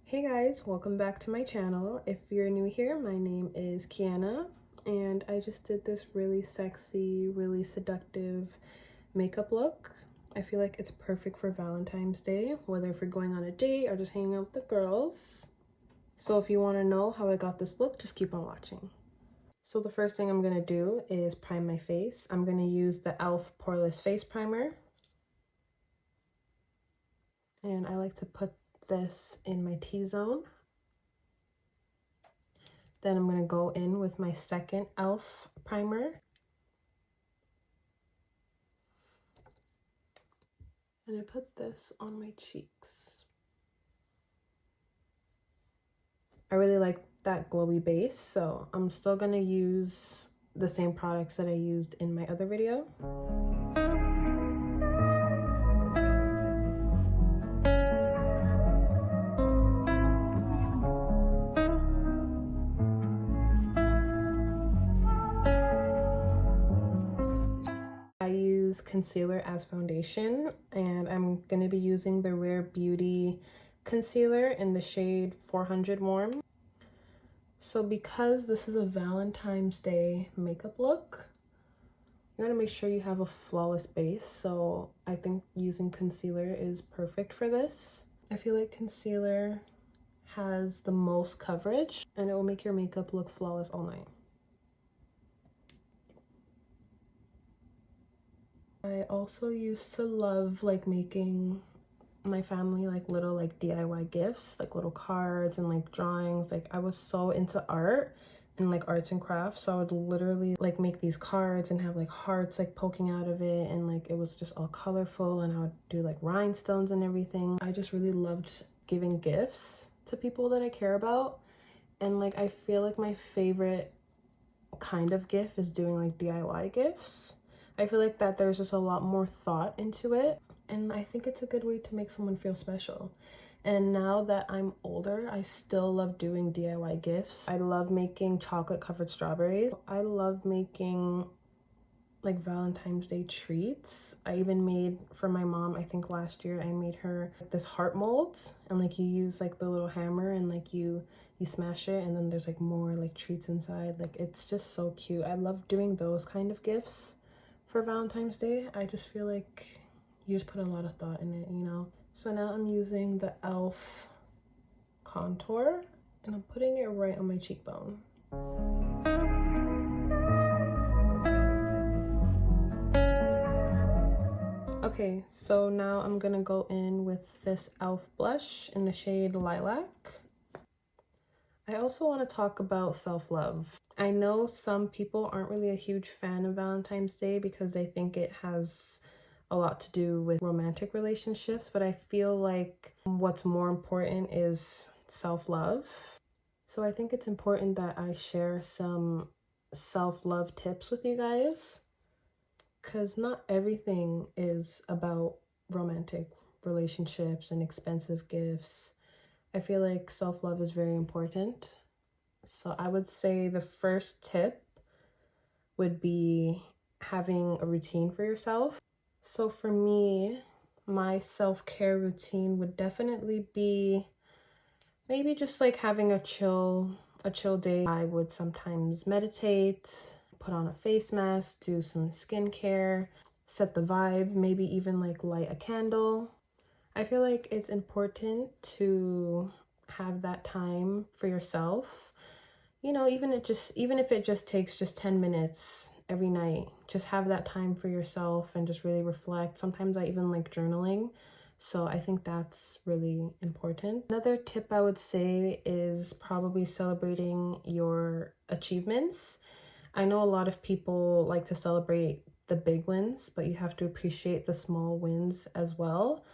Hey guys, welcome back to my channel. If you're new here, my name is Kianna and I just did this really sexy, really seductive makeup look. I feel like it's perfect for Valentine's Day, whether if you're going on a date or just hanging out with the girls. So if you want to know how I got this look, just keep on watching. So the first thing I'm going to do is prime my face. I'm going to use the e.l.f. Poreless Face Primer. And I like to put this in my T-zone. Then I'm going to go in with my second e.l.f. primer. And I put this on my cheeks. I really like that glowy base, so I'm still going to use the same products that I used in my other video. I use concealer as foundation, and I'm going to be using the Rare Beauty concealer in the shade 400 Warm. So because this is a Valentine's Day makeup look, you want to make sure you have a flawless base, so I think using concealer is perfect for this. I feel like concealer has the most coverage and it will make your makeup look flawless all night. I also used to love making my family little DIY gifts, little cards and drawings. I was so into art and arts and crafts, so I would literally make these cards and have hearts poking out of it, and it was just all colorful, and I would do rhinestones and everything. I just really loved giving gifts to people that I care about, and I feel like my favorite kind of gift is doing DIY gifts. I feel like that there's just a lot more thought into it, and I think it's a good way to make someone feel special. And now that I'm older, I still love doing DIY gifts. I love making chocolate covered strawberries. I love making Valentine's Day treats. I even made for my mom, I think last year, I made her this heart mold, and you use the little hammer and you smash it, and then there's more treats inside. It's just so cute. I love doing those kind of gifts for Valentine's Day. I just feel like you just put a lot of thought in it, you know? So now I'm using the e.l.f. contour, and I'm putting it right on my cheekbone. Okay, so now I'm gonna go in with this e.l.f. blush in the shade Lilac. I also want to talk about self-love. I know some people aren't really a huge fan of Valentine's Day because they think it has a lot to do with romantic relationships, but I feel like what's more important is self-love. So I think it's important that I share some self-love tips with you guys, because not everything is about romantic relationships and expensive gifts. I feel like self-love is very important. So I would say the first tip would be having a routine for yourself. So for me, my self-care routine would definitely be maybe just having a chill day. I would sometimes meditate, put on a face mask, do some skincare, set the vibe, maybe even light a candle. I feel like it's important to have that time for yourself. You know, even if it just takes 10 minutes every night, just have that time for yourself and just really reflect. Sometimes I even like journaling, so I think that's really important. Another tip I would say is probably celebrating your achievements. I know a lot of people like to celebrate the big wins, but you have to appreciate the small wins as well.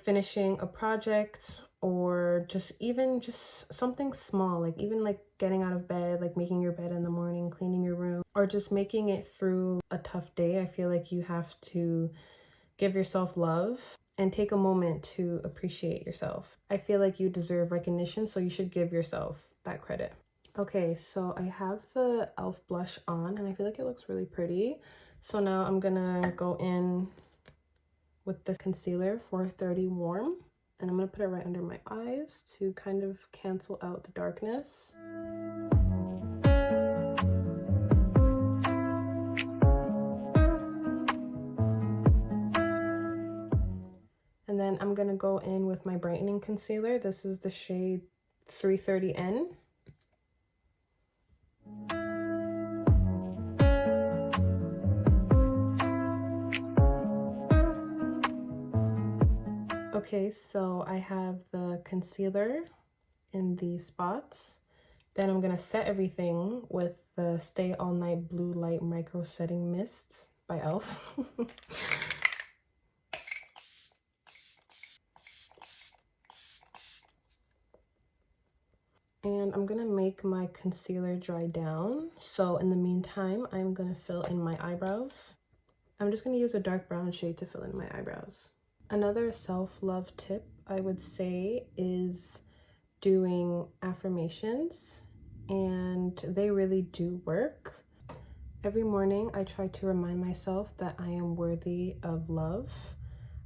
Finishing a project, or just something small, even getting out of bed, making your bed in the morning, cleaning your room, or just making it through a tough day. I feel like you have to give yourself love and take a moment to appreciate yourself. I feel like you deserve recognition, so you should give yourself that credit. Okay, so I have the e.l.f. blush on, and I feel like it looks really pretty. So now I'm gonna go in with the concealer 430 Warm, And I'm going to put it right under my eyes to kind of cancel out the darkness. And then I'm going to go in with my brightening concealer. This is the shade 330N. Okay, so I have the concealer in these spots. Then I'm going to set everything with the Stay All Night Blue Light Micro Setting Mist by e.l.f. And I'm going to make my concealer dry down. So in the meantime, I'm going to fill in my eyebrows. I'm just going to use a dark brown shade to fill in my eyebrows. Another self-love tip I would say is doing affirmations, and they really do work. Every morning I try to remind myself that I am worthy of love,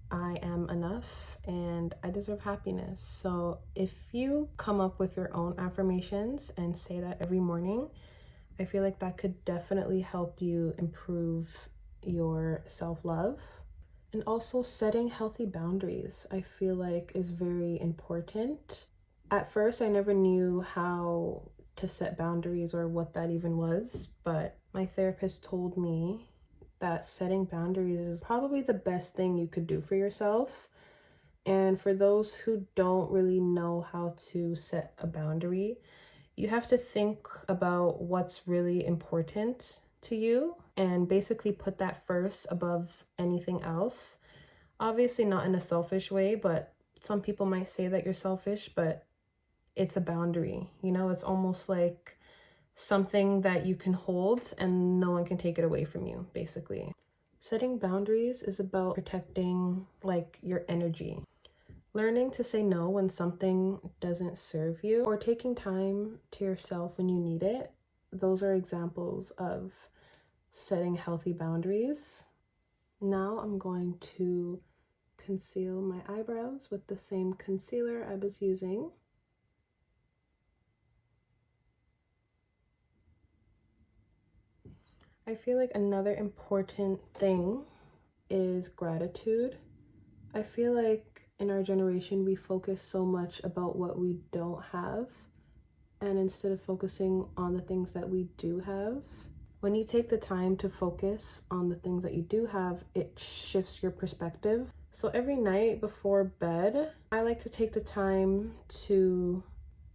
I am enough, and I deserve happiness. So if you come up with your own affirmations and say that every morning, I feel like that could definitely help you improve your self-love. And also setting healthy boundaries, I feel like is very important. At first, I never knew how to set boundaries or what that even was, but my therapist told me that setting boundaries is probably the best thing you could do for yourself. And for those who don't really know how to set a boundary, you have to think about what's really important to you and basically put that first above anything else. Obviously not in a selfish way, but some people might say that you're selfish, but it's a boundary, you know? It's almost like something that you can hold and no one can take it away from you, basically. Setting boundaries is about protecting like your energy. Learning to say no when something doesn't serve you, or taking time to yourself when you need it. Those are examples of setting healthy boundaries. Now I'm going to conceal my eyebrows with the same concealer I was using. I feel like another important thing is gratitude. I feel like in our generation, we focus so much about what we don't have, and instead of focusing on the things that we do have, when you take the time to focus on the things that you do have, it shifts your perspective. So every night before bed, I like to take the time to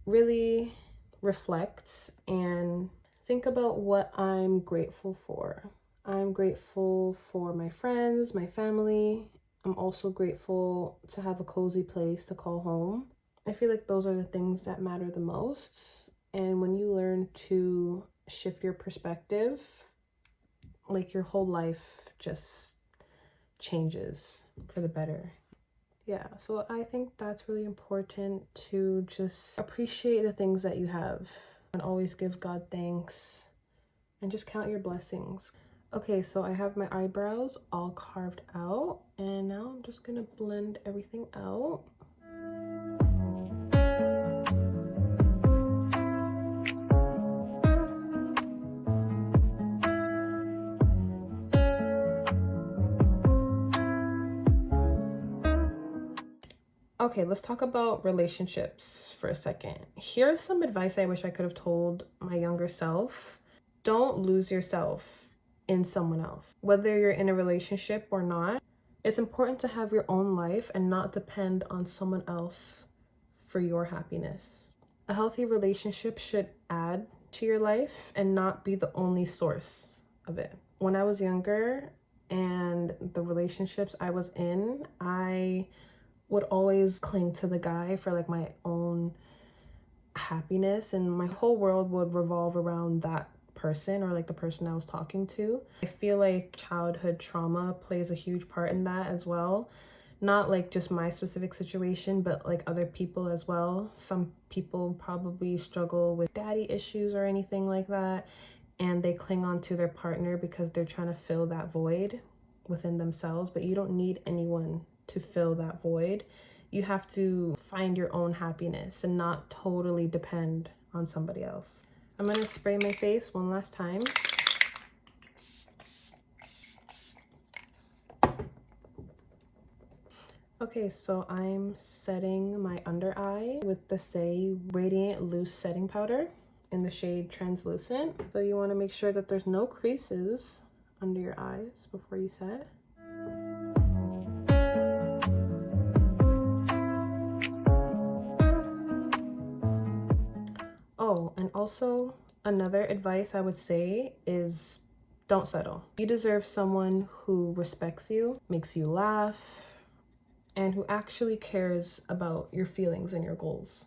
really reflect and think about what I'm grateful for. I'm grateful for my friends, my family. I'm also grateful to have a cozy place to call home. I feel like those are the things that matter the most. And when you learn to shift your perspective, like your whole life just changes for the better. Yeah, so I think that's really important, to just appreciate the things that you have and always give God thanks and just count your blessings. Okay, so I have my eyebrows all carved out, and now I'm just gonna blend everything out. Okay, let's talk about relationships for a second. Here's some advice I wish I could have told my younger self. Don't lose yourself in someone else. Whether you're in a relationship or not, it's important to have your own life and not depend on someone else for your happiness. A healthy relationship should add to your life and not be the only source of it. When I was younger and the relationships I was in, I would always cling to the guy for like my own happiness, and my whole world would revolve around that person or like the person I was talking to. I feel like childhood trauma plays a huge part in that as well. Not like just my specific situation, but like other people as well. Some people probably struggle with daddy issues or anything like that, and they cling on to their partner because they're trying to fill that void within themselves, but you don't need anyone to fill that void. You have to find your own happiness and not totally depend on somebody else. I'm gonna spray my face one last time. Okay, so I'm setting my under eye with the Saie Radiant Loose Setting Powder in the shade Translucent. So you want to make sure that there's no creases under your eyes before you set. Oh, and also another advice I would say is don't settle. You deserve someone who respects you, makes you laugh, and who actually cares about your feelings and your goals.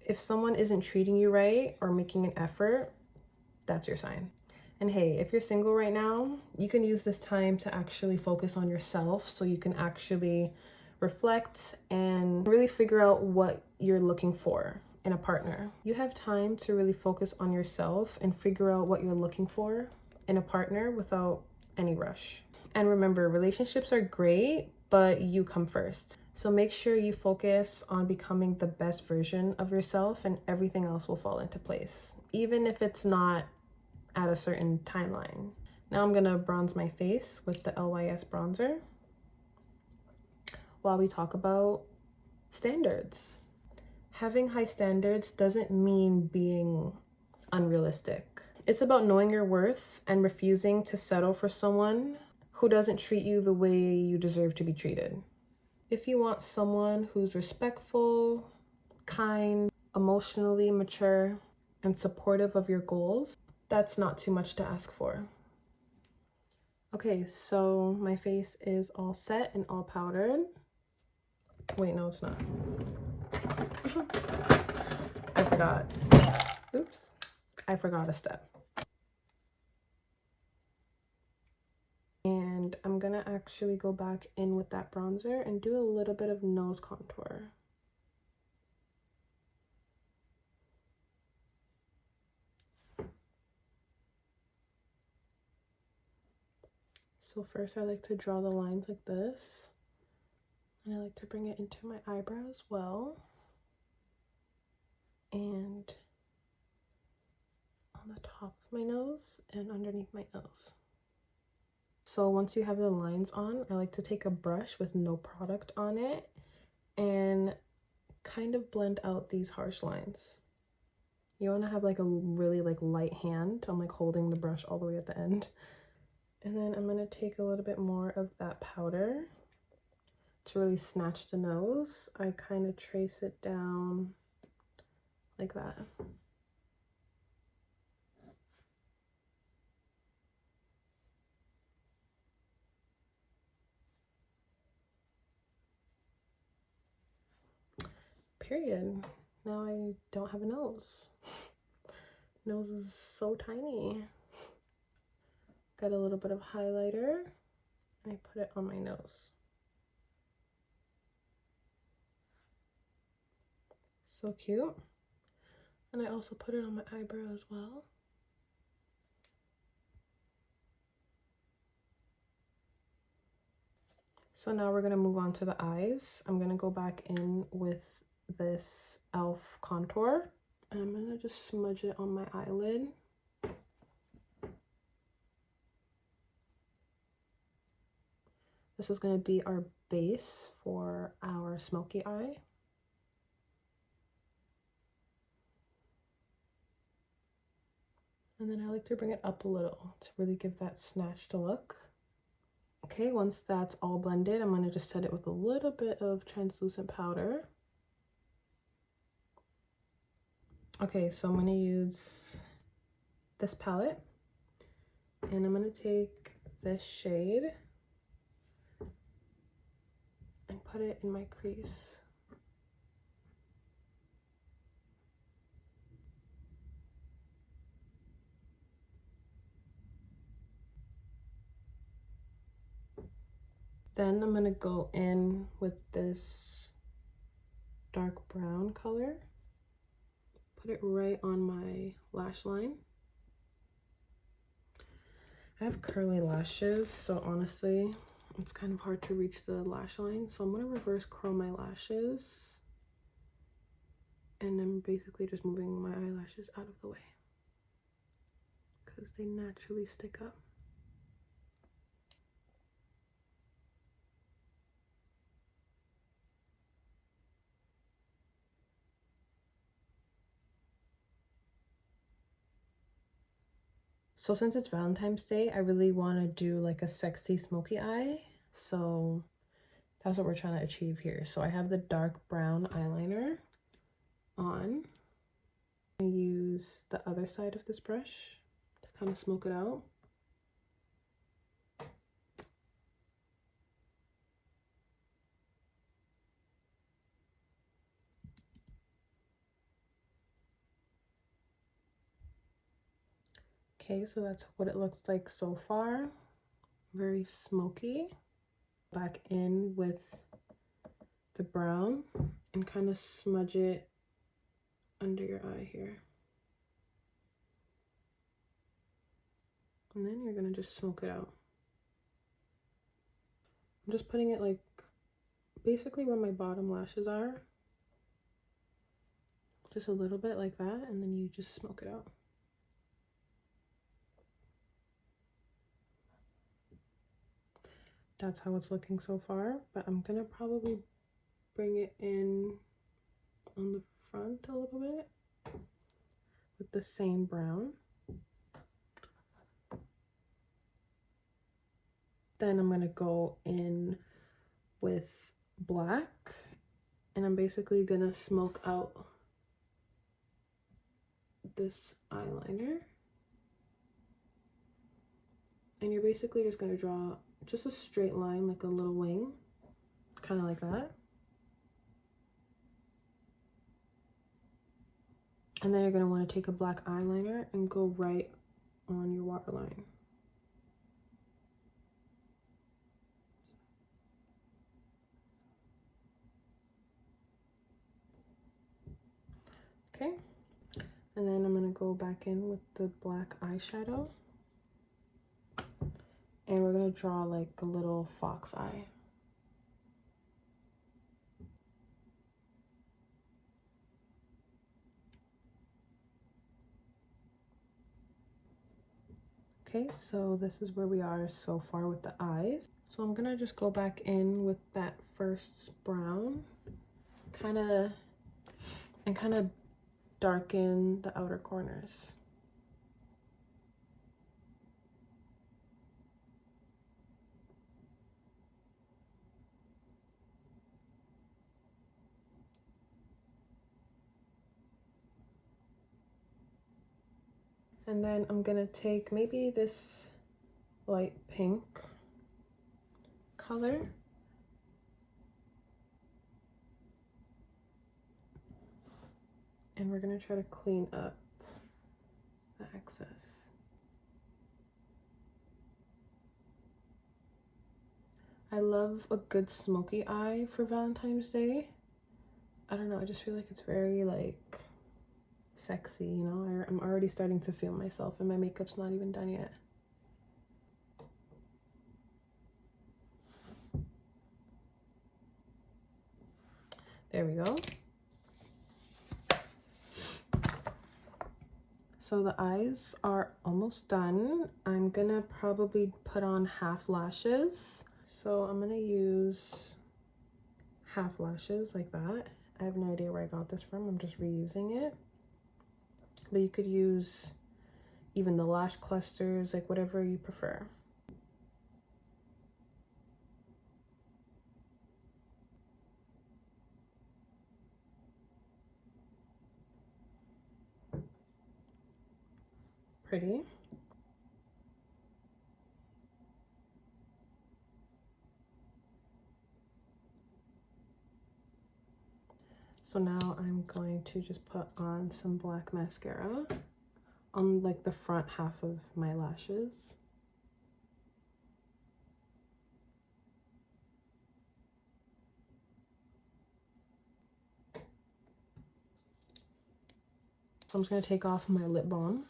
If someone isn't treating you right or making an effort, that's your sign. And hey, if you're single right now, you can use this time to actually focus on yourself so you can actually reflect and really figure out what you're looking for in a partner. You have time to really focus on yourself and figure out what you're looking for in a partner without any rush. And remember, relationships are great, but you come first. So make sure you focus on becoming the best version of yourself and everything else will fall into place, even if it's not at a certain timeline. Now I'm gonna bronze my face with the LYS bronzer while we talk about standards. Having high standards doesn't mean being unrealistic. It's about knowing your worth and refusing to settle for someone who doesn't treat you the way you deserve to be treated. If you want someone who's respectful, kind, emotionally mature, and supportive of your goals, that's not too much to ask for. Okay, so my face is all set and all powdered. Wait, no, it's not. I forgot. Oops, I forgot a step. And I'm gonna actually go back in with that bronzer and do a little bit of nose contour. So first I like to draw the lines like this. And I like to bring it into my eyebrow as well. And on the top of my nose and underneath my nose. So once you have the lines on, I like to take a brush with no product on it and kind of blend out these harsh lines. You want to have like a really light hand. I'm like holding the brush all the way at the end. And then I'm going to take a little bit more of that powder to really snatch the nose. I kind of trace it down like that. Period. Now I don't have a nose. Nose is so tiny. Got a little bit of highlighter. I put it on my nose. So cute. And I also put it on my eyebrow as well. So now we're gonna move on to the eyes. I'm gonna go back in with this e.l.f. contour. And I'm gonna just smudge it on my eyelid. This is gonna be our base for our smoky eye. And then I like to bring it up a little to really give that snatched look. Okay, once that's all blended, I'm gonna just set it with a little bit of translucent powder. Okay, so I'm gonna use this palette and I'm gonna take this shade and put it in my crease. Then I'm gonna go in with this dark brown color. Put it right on my lash line. I have curly lashes, so honestly, it's kind of hard to reach the lash line. So I'm gonna reverse curl my lashes. And I'm basically just moving my eyelashes out of the way because they naturally stick up. So since it's Valentine's Day, I really want to do like a sexy smoky eye. So that's what we're trying to achieve here. So I have the dark brown eyeliner on. I use the other side of this brush to kind of smoke it out. Okay, so that's what it looks like so far. Very smoky. Back in with the brown and kind of smudge it under your eye here. And then you're gonna just smoke it out. I'm just putting it like basically where my bottom lashes are. Just a little bit like that, and then you just smoke it out. That's how it's looking so far, but I'm gonna probably bring it in on the front a little bit with the same brown. Then I'm gonna go in with black, and I'm basically gonna smoke out this eyeliner. And you're basically just gonna draw just a straight line, like a little wing, kind of like that. And then you're gonna want to take a black eyeliner and go right on your waterline. Okay, and then I'm gonna go back in with the black eyeshadow. And we're gonna draw like a little fox eye. Okay, so this is where we are so far with the eyes. So I'm gonna just go back in with that first brown, kind of darken the outer corners. And then I'm gonna take maybe this light pink color. And we're gonna try to clean up the excess. I love a good smoky eye for Valentine's Day. I don't know, I just feel like it's very like sexy, you know? I'm already starting to feel myself and my makeup's not even done yet. There we go. So the eyes are almost done. I'm gonna probably put on half lashes. So I'm gonna use half lashes like that. I have no idea where I got this from. I'm just reusing it. But you could use even the lash clusters, like whatever you prefer. Pretty. So now I'm going to just put on some black mascara on like the front half of my lashes. So I'm just going to take off my lip balm.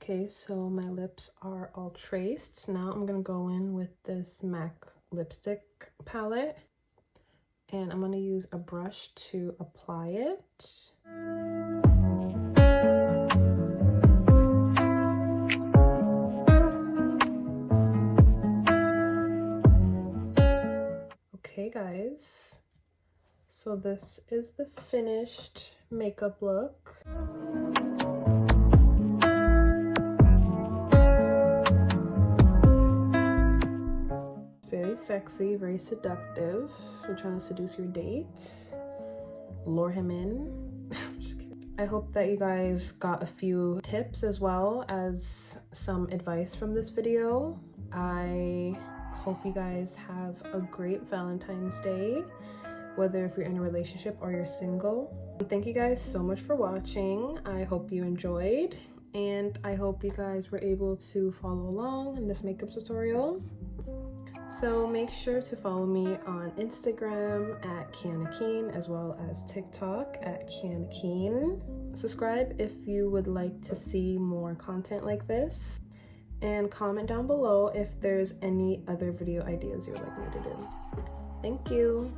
Okay, so my lips are all traced. Now I'm gonna go in with this MAC lipstick palette, and I'm gonna use a brush to apply it. Okay guys, so this is the finished makeup look. Very sexy, very seductive. You're trying to seduce your dates, lure him in. Just kidding. I hope that you guys got a few tips as well as some advice from this video. I hope you guys have a great Valentine's Day, whether if you're in a relationship or you're single. Thank you guys so much for watching. I hope you enjoyed, and I hope you guys were able to follow along in this makeup tutorial. So make sure to follow me on Instagram at Kianna Keane, as well as TikTok at Kianna Keane. Subscribe if you would like to see more content like this, and comment down below if there's any other video ideas you would like me to do. Thank you.